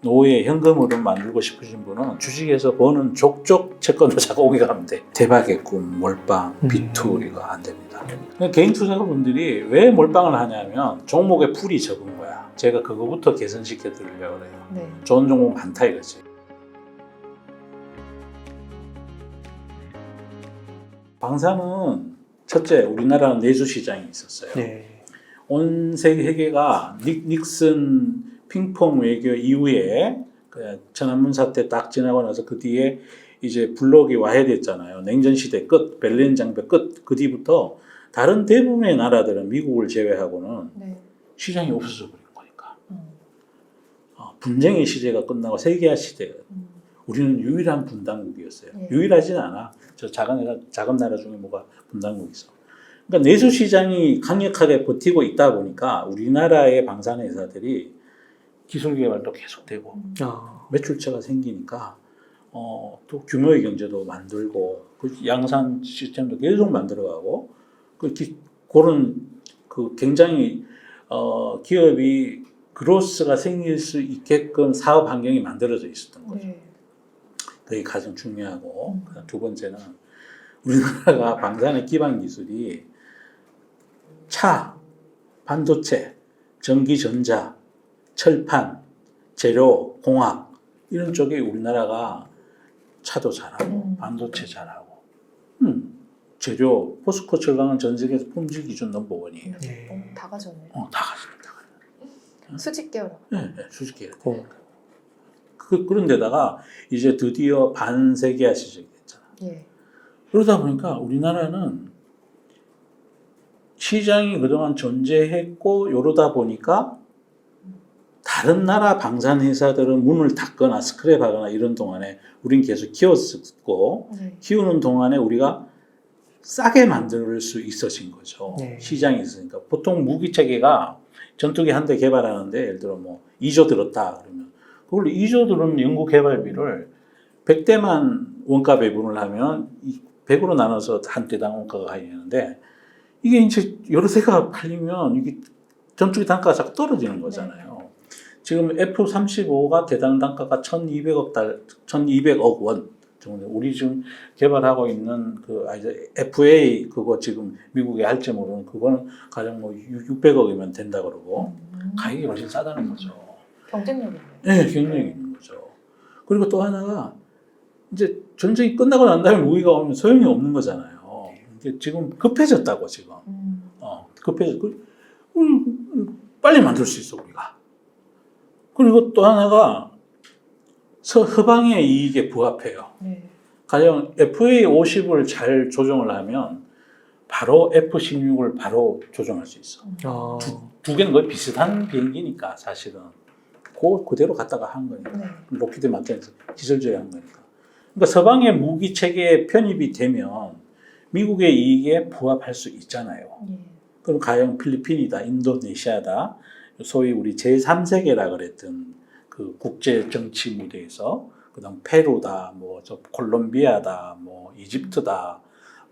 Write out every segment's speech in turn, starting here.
노후에 현금으로 만들고 싶으신 분은 주식에서 버는 족족 채권으로 자꾸 옮겨가면 돼. 대박의 꿈, 몰빵, 비투 이거 안 됩니다. 개인 투자자분들이 왜 몰빵을 하냐면 종목의 풀이 적은 거야. 제가 그거부터 개선시켜 드리려고 그래요. 네. 좋은 종목 많다 이거지. 방사는 첫째 우리나라는 내수 시장이 있었어요. 네. 온 세계가 닉슨 핑퐁 외교 이후에 그 천안문 사태 딱 지나고 나서 그 뒤에 이제 블록이 와해됐잖아요. 냉전 시대 끝, 베를린 장벽 끝. 그 뒤부터 다른 대부분의 나라들은 미국을 제외하고는 네. 시장이 없어져 버린 거니까. 분쟁의 시대가 끝나고 세계화 시대. 우리는 유일한 분단국이었어요. 네. 유일하진 않아. 저 작은 나라 중에 뭐가 분단국이 있어. 그러니까 내수 시장이 강력하게 버티고 있다 보니까 우리나라의 방산 회사들이 기술 개발도 계속되고 매출처가 생기니까 또 규모의 경제도 만들고 그 양산 시스템도 계속 만들어가고 그런 그 굉장히 기업이 그로스가 생길 수 있게끔 사업 환경이 만들어져 있었던 거죠. 네. 그게 가장 중요하고 두 번째는 우리나라가 방산의 기반 기술이 차, 반도체, 전기전자, 철판, 재료, 공학 이런 쪽에 우리나라가 차도 잘하고 반도체 잘하고 재료, 포스코 철강은 전 세계에서 품질 기준 넘버원이에요. 네. 다 가졌네요. 다 가집니다. 수직 계열. 네, 수직계열. 그런데다가 이제 드디어 반세계화 시작이 됐잖아. 예. 그러다 보니까 우리나라는 시장이 그동안 존재했고 이러다 보니까 다른 나라 방산 회사들은 문을 닫거나 스크랩하거나 이런 동안에 우린 계속 키웠었고 네. 키우는 동안에 우리가 싸게 만들 수 있어진 거죠. 네. 시장이 있으니까 보통 무기 체계가 전투기 한 대 개발하는데 예를 들어 뭐 2조 들었다 그러면 그걸 2조 들은 연구 개발비를 100대만 원가 배분을 하면 100으로 나눠서 한 대당 원가가 가야 되는데 이게 이제 여러 대가 팔리면 이게 전투기 단가가 자꾸 떨어지는 거잖아요. 지금 F-35가 대당 단가가 1,200억 원 정도. 우리 지금 개발하고 있는 그 FA 그거 지금 미국에 할지 모르는 그거는 가장 뭐 600억이면 된다 그러고 가격이 훨씬 싸다는 거죠. 경쟁력이네요. 네, 경쟁이 있는 거죠. 그리고 또 하나가 이제 전쟁이 끝나고 난 다음에 무기가 오면 소용이 없는 거잖아요. 이게 지금 급해졌다고 지금. 급해졌. 빨리 만들 수 있어 우리가. 그리고 또 하나가 서방의 이익에 부합해요. 네. 가령 FA50을 잘 조정을 하면 바로 F16을 바로 조정할 수 있어. 두 개는 거의 비슷한 비행기니까 사실은 그대로 갖다가 한 거니까. 네. 로키드 마틴에서 기술적으로 한 거니까. 그러니까 서방의 무기 체계에 편입이 되면 미국의 이익에 부합할 수 있잖아요. 예. 그럼 가령 필리핀이다, 인도네시아다, 소위 우리 제3세계라 그랬던 그 국제 정치 무대에서 그다음 페루다, 뭐 저 콜롬비아다, 뭐 이집트다,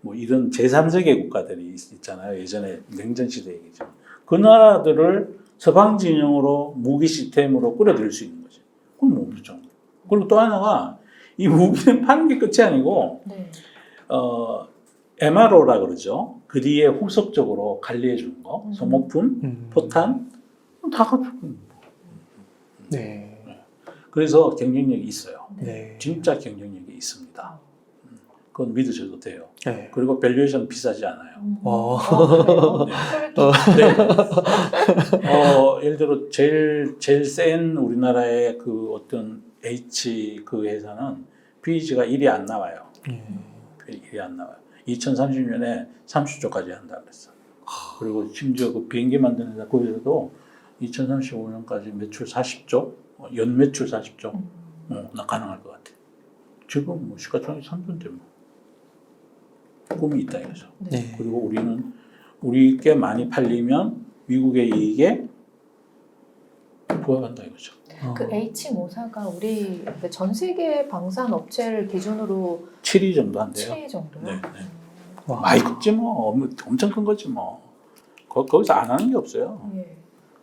뭐 이런 제3세계 국가들이 있잖아요. 예전에 냉전 시대 얘기죠. 그 나라들을 서방 진영으로 무기 시스템으로 끌어들일 수 있는 거죠. 그건 모르죠. 그리고 또 하나가 이 무기는 파는 게 끝이 아니고 네. MRO라 그러죠. 그 뒤에 후속적으로 관리해 주는 거, 소모품, 포탄 다 갖추고. 네. 그래서 경쟁력이 있어요. 네. 진짜 경쟁력이 있습니다. 그건 믿으셔도 돼요. 네. 그리고 밸류에이션 비싸지 않아요. 그래요? 네. 예를 들어 제일 센 우리나라의 그 어떤 H 그 회사는 PEG가 1이 안 나와요. 1이 안 나와요. 2030년에 30조까지 한다 그랬어. 그리고 심지어 그 비행기 만드는 회사 거기서도 2035년까지 매출 40조, 연 매출 40조, 나 가능할 것 같아. 지금 뭐 시가총액 3조인데 뭐 꿈이 있다 이거죠. 네. 그리고 우리께 많이 팔리면 미국의 이익에 부합한다 이거죠. 그 H모사가 우리 전 세계 방산 업체를 기준으로 7위 정도 한대요. 7위 정도요? 네, 네. 와. 많이 컸지 뭐. 엄청 큰 거지 뭐. 거기서 안 하는 게 없어요. 예.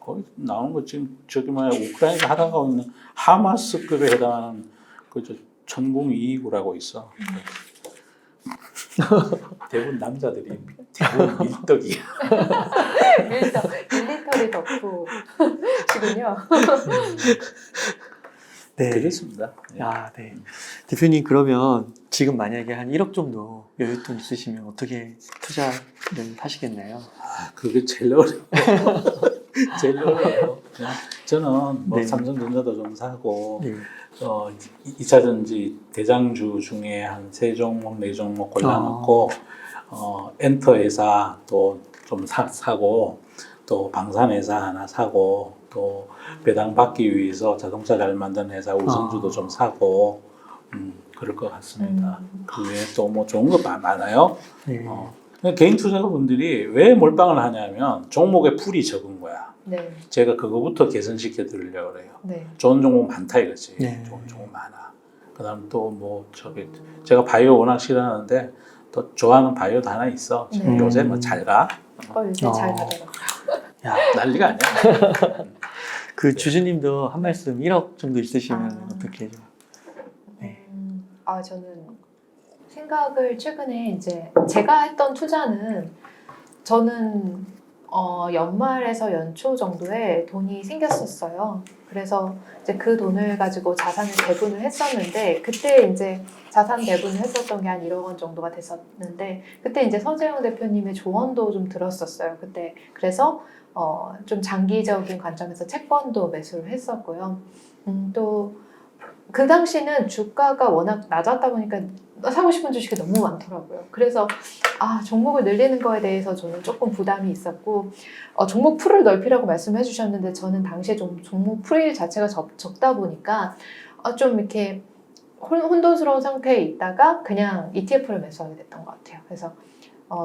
거기 나오는 거 지금 저기 뭐야 우크라이나 하다가 있는 하마스급에 해당하는 그저 천공이익이라고 있어. 대부분 남자들이 대부분 밀떡이야. 밀리터리 덕후시군요. 네. 그렇습니다. 네. 아, 네. 대표님 그러면 지금 만약에 한 1억 정도 여윳돈 있으시면 어떻게 투자를 하시겠나요? 아, 그게 제일 어려워. 제일 어려워요. 그냥 저는 뭐 네. 삼성전자도 좀 사고 네. 2차전지 대장주 중에 한 3종목, 4종목 골라놓고 엔터 회사 또 좀 사고 또 방산 회사 하나 사고 또 배당 받기 위해서 자동차 잘 만드는 회사 우선주도 좀 사고 그럴 것 같습니다. 그 외에 또 뭐 좋은 거 많아요. 네. 개인 투자자분들이 왜 몰빵을 하냐면 종목의 풀이 적은 거야. 네. 제가 그거부터 개선시켜 드리려고 그래요. 네. 좋은 종목 많다 이거지. 네. 좋은 종목 많아. 그다음 또 뭐 저기 제가 바이오 워낙 싫어하는데 또 좋아하는 바이오도 하나 있어. 지금 네. 요새 뭐 잘 가. 요새 잘 가더라고요. 야, 난리가 아니야. 그 주주님도 한 말씀 1억 정도 있으시면 어떻게 좀. 네. 저는 생각을 최근에 이제 제가 했던 투자는 저는 연말에서 연초 정도에 돈이 생겼었어요. 그래서 이제 그 돈을 가지고 자산을 배분을 했었는데 그때 이제 자산 배분을 했었던 게 한 1억 원 정도가 됐었는데 그때 이제 서재영 대표님의 조언도 좀 들었었어요. 그때 그래서 좀 장기적인 관점에서 채권도 매수를 했었고요. 또 그 당시는 주가가 워낙 낮았다 보니까 사고 싶은 주식이 너무 많더라고요. 그래서 종목을 늘리는 거에 대해서 저는 조금 부담이 있었고 종목 풀을 넓히라고 말씀해 주셨는데 저는 당시에 좀 종목 풀 자체가 적다 보니까 좀 이렇게 혼돈스러운 상태에 있다가 그냥 ETF를 매수하게 됐던 것 같아요. 그래서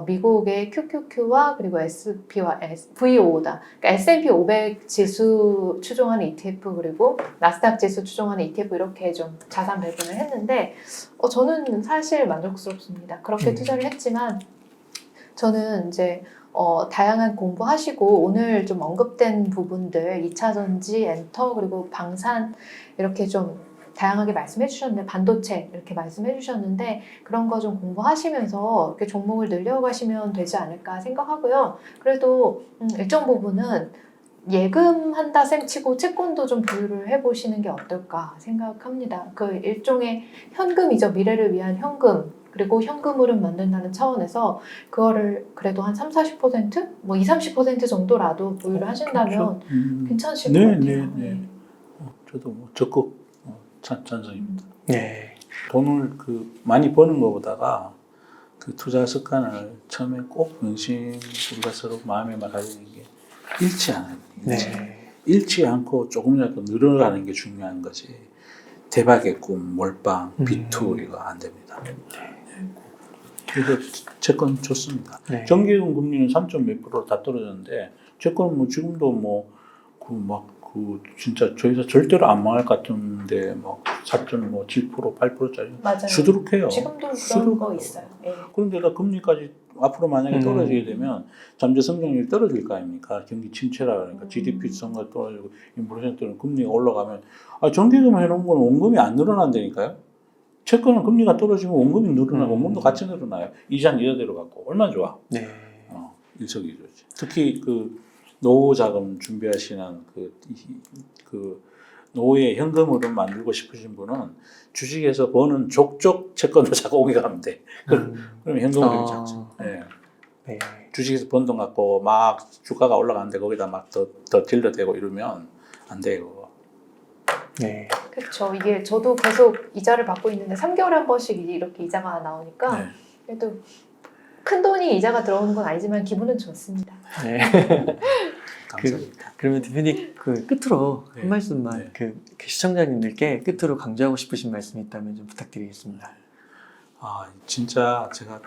미국의 QQQ와 그리고 SP와 VO다. 그러니까 S&P 500 지수 추종하는 ETF 그리고 나스닥 지수 추종하는 ETF 이렇게 좀 자산 배분을 했는데 저는 사실 만족스럽습니다. 그렇게 투자를 했지만 저는 이제 다양한 공부하시고 오늘 좀 언급된 부분들 2차전지, 엔터 그리고 방산 이렇게 좀 다양하게 말씀해 주셨는데 반도체 이렇게 말씀해 주셨는데 그런 거 좀 공부하시면서 이렇게 종목을 늘려가시면 되지 않을까 생각하고요. 그래도 일정 부분은 예금한다 셈 치고 채권도 좀 보유를 해보시는 게 어떨까 생각합니다. 그 일종의 현금이죠. 미래를 위한 현금. 그리고 현금으로 만든다는 차원에서 그거를 그래도 한 30-40%? 뭐 20-30% 정도라도 보유를 하신다면 괜찮으실 것 같아요. 네. 저도 뭐 적극 찬성입니다. 네. 돈을 많이 버는 것보다가 그 투자 습관을 처음에 꼭 명심 우리가 서로 마음에 가지는 게 잃지 않아요. 네. 잃지 않고 조금이라도 늘어가는 게 중요한 거지. 대박의 꿈, 몰빵, 비투 이거 안 됩니다. 그래서 채권 좋습니다. 네. 정기금 금리는 3점 몇 프로 다 떨어졌는데 채권은 뭐 지금도 진짜 저희가 절대로 안 망할 것 같은데 막 4.7% 8%짜리 맞아요. 주도룩해요. 지금도 그런 거 있어요. 예. 그런데다 금리까지 앞으로 만약에 떨어지게 되면 잠재 성장률이 떨어질 거 아닙니까? 경기 침체라 그러니까 GDP 성과 떨어지고 인플레이션 때문에 금리가 올라가면 정기금 해놓은 건 원금이 안 늘어난다니까요. 채권은 금리가 떨어지면 원금이 늘어나고 원금도 같이 늘어나요. 이자는 이자대로 갖고 얼마나 좋아. 네. 일석이조지. 특히 노후 자금 준비하시는 노후에 현금으로 만들고 싶으신 분은 주식에서 버는 족족 채권으로 자꾸 옮겨가면 돼. 그럼 현금으로 잡죠. 네. 네. 주식에서 번 돈 갖고 막 주가가 올라가는데 거기다 막 더 딜러대고 이러면 안 돼요. 네. 그렇죠. 이게 저도 계속 이자를 받고 있는데 3개월에 한 번씩 이렇게 이자가 나오니까 네. 그래도 큰 돈이 이자가 들어오는 건 아니지만 기분은 좋습니다. 네. 감사합니다. 그러면 대표님 끝으로 네. 한 말씀만 네. 그 시청자님들께 끝으로 강조하고 싶으신 말씀이 있다면 좀 부탁드리겠습니다. 진짜 제가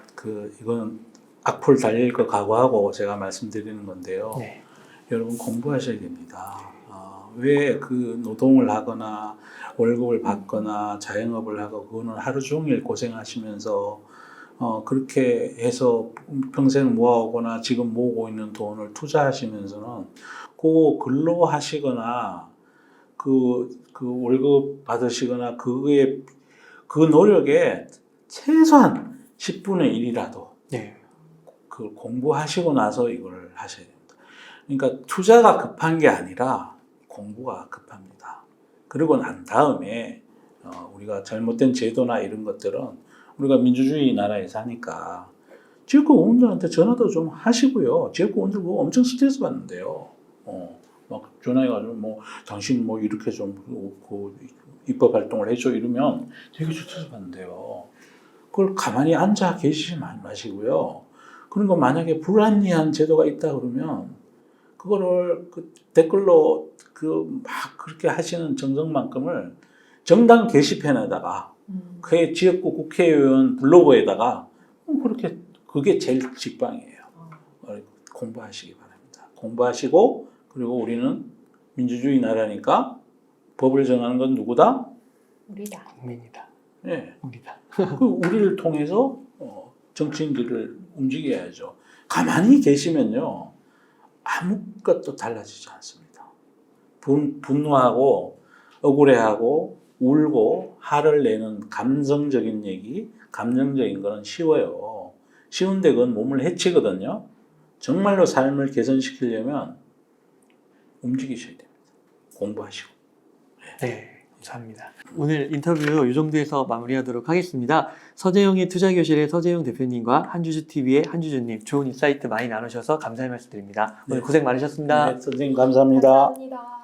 이건 악플 달릴 거 각오하고 제가 말씀드리는 건데요. 네. 여러분 공부하셔야 됩니다. 왜 노동을 하거나 월급을 받거나 자영업을 하고 그거는 하루 종일 고생하시면서 그렇게 해서 평생 모아오거나 지금 모으고 있는 돈을 투자하시면서는 그 근로하시거나 그 월급 받으시거나 그 노력에 최소한 10분의 1이라도 네. 그 공부하시고 나서 이걸 하셔야 됩니다. 그러니까 투자가 급한 게 아니라 공부가 급합니다. 그리고 난 다음에 우리가 잘못된 제도나 이런 것들은 우리가 민주주의 나라에 사니까 지역구공무원들한테 전화도 좀 하시고요. 지역구공무원들 엄청 스트레스 받는데요. 막 전화해가지고 뭐 당신 뭐 이렇게 좀 그 입법 활동을 해줘 이러면 되게 스트레스 받는데요. 그걸 가만히 앉아 계시지 마시고요. 그리고 만약에 불합리한 제도가 있다 그러면 그거를 그 댓글로 그 막 그렇게 하시는 정성만큼을 정당 게시판에다가 그 지역구 국회의원 블로그에다가 그렇게 그게 제일 직방이에요. 공부하시기 바랍니다. 공부하시고 그리고 우리는 민주주의 나라니까 법을 정하는 건 누구다? 우리다. 국민이다. 네. 우리다. 그 우리를 통해서 정치인들을 움직여야죠. 가만히 계시면요 아무것도 달라지지 않습니다. 분노하고 억울해하고 울고 화를 내는 감성적인 얘기, 감정적인 거는 쉬워요. 쉬운데 그건 몸을 해치거든요. 정말로 삶을 개선시키려면 움직이셔야 됩니다. 공부하시고. 네. 감사합니다. 오늘 인터뷰 이 정도에서 마무리하도록 하겠습니다. 서재영의 투자교실의 서재영 대표님과 한주주TV의 한주주님 좋은 인사이트 많이 나누셔서 감사의 말씀 드립니다. 오늘 네. 고생 많으셨습니다. 네, 선생님 감사합니다. 감사합니다.